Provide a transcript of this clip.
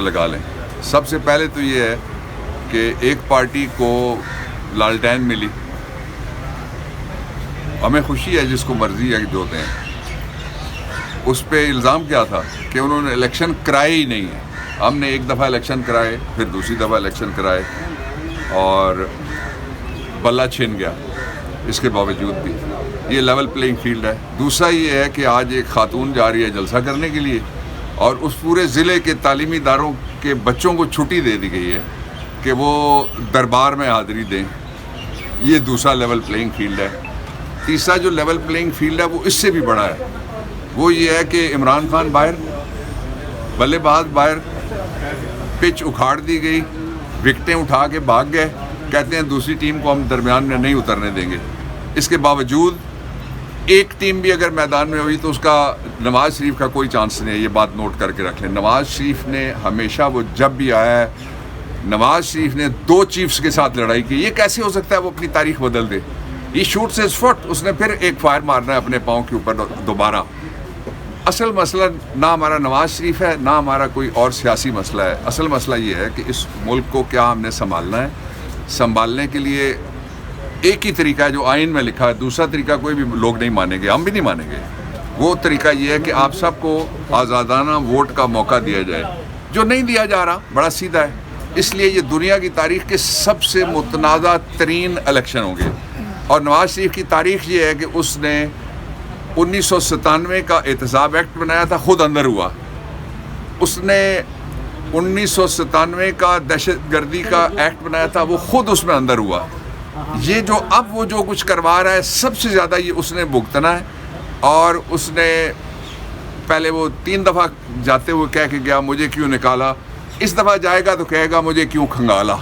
लगा लें। सबसे पहले तो ये है कि एक पार्टी को लालटेन मिली, हमें खुशी है जिसको मर्जी है जो दें। उस पर इल्ज़ाम क्या था कि उन्होंने इलेक्शन कराए ही नहीं है। हमने एक दफ़ा इलेक्शन कराए, फिर दूसरी दफ़ा इलेक्शन कराए और बल्ला छिन गया। इसके बावजूद भी ये लेवल प्लेइंग फील्ड है। दूसरा ये है कि आज एक खातून जा रही है जलसा करने के लिए और उस पूरे ज़िले के तालीमी इदारों के बच्चों को छुट्टी दे दी गई है कि वो दरबार में हाज़िरी दें। ये दूसरा लेवल प्लेइंग फील्ड है। तीसरा जो लेवल प्लेइंग फील्ड है वो इससे भी बड़ा है। वो ये है कि इमरान खान बाहर, बल्लेबाज बाहर, पिच उखाड़ दी गई, विकेटें उठा के भाग गए, कहते हैं दूसरी टीम को हम दरमियान में नहीं उतरने देंगे। इसके बावजूद एक टीम भी अगर मैदान में हुई तो उसका नवाज़ शरीफ का कोई चांस नहीं है। ये बात नोट करके रख लें। नवाज़ शरीफ ने हमेशा, वो जब भी आया है, नवाज़ शरीफ ने 2 चीफ्स के साथ लड़ाई की। ये कैसे हो सकता है वो अपनी तारीख बदल दे? ये शूट से फुट, उसने फिर एक फायर मारना है अपने पाँव के ऊपर दोबारा। असल मसला ना हमारा नवाज़ शरीफ है, ना हमारा कोई और सियासी मसला है। असल मसला ये है कि इस मुल्क को क्या हमने संभालना है। संभालने के लिए एक ही तरीका है जो आइन में लिखा है। दूसरा तरीका कोई भी लोग नहीं मानेंगे, हम भी नहीं मानेंगे। वो तरीका ये है कि आप सबको आज़ादाना वोट का मौका दिया जाए, जो नहीं दिया जा रहा। बड़ा सीधा है। इसलिए ये दुनिया की तारीख के सबसे मुतनाज़ा तरीन इलेक्शन होंगे। और नवाज़ शरीफ की तारीख ये है कि उसने 1997 का एहतसाब एक्ट बनाया था, खुद अंदर हुआ। उसने 1997 का दहशतगर्दी का एक्ट बनाया था, वो खुद उसमें अंदर हुआ। ये जो अब वो जो कुछ करवा रहा है, सबसे ज़्यादा ये उसने भुगतना है। और उसने पहले वो 3 दफ़ा जाते हुए कह के गया मुझे क्यों निकाला, इस दफ़ा जाएगा तो कहेगा मुझे क्यों खंगाला।